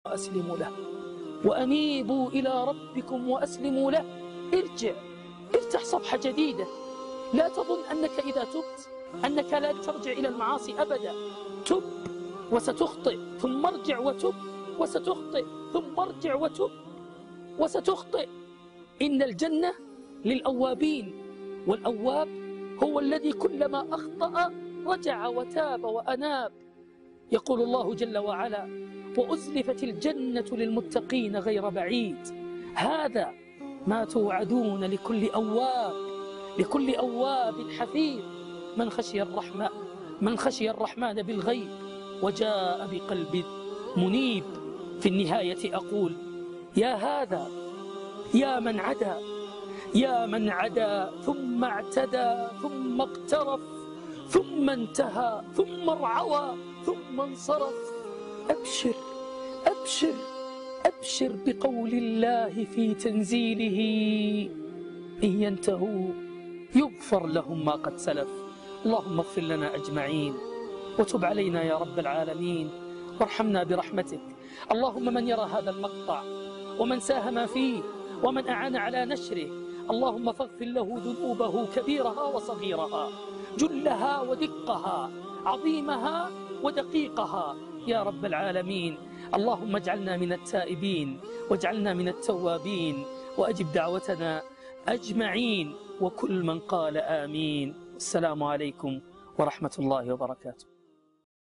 وأسلموا له، وأنيبوا إلى ربكم وأسلموا له. افتح صفحة جديدة. لا تظن أنك إذا تبت أنك لا ترجع إلى المعاصي أبدا. تب وستخطئ، ثم ارجع وتب وستخطئ، ثم ارجع وتب وستخطئ. إن الجنة للأوابين، والأواب هو الذي كلما أخطأ رجع وتاب وأناب. يقول الله جل وعلا: وأزلفت الجنة للمتقين غير بعيد. هذا ما توعدون لكل أواب حفيظ، من خشي الرحمن بالغيب وجاء بقلب منيب. في النهاية أقول: يا هذا يا من عدا ثم اعتدى ثم اقترف ثم انتهى ثم ارعوى ثم انصرف. أبشر أبشر أبشر بقول الله في تنزيله: إن ينتهوا يغفر لهم ما قد سلف. اللهم اغفر لنا أجمعين وتب علينا يا رب العالمين، وارحمنا برحمتك. اللهم من يرى هذا المقطع ومن ساهم فيه ومن أعان على نشره، اللهم فاغفر له ذنوبه كبيرها وصغيرها، جلها ودقها، عظيمها ودقيقها يا رب العالمين. اللهم اجعلنا من التائبين واجعلنا من التوابين، وأجب دعوتنا أجمعين، وكل من قال آمين. السلام عليكم ورحمة الله وبركاته.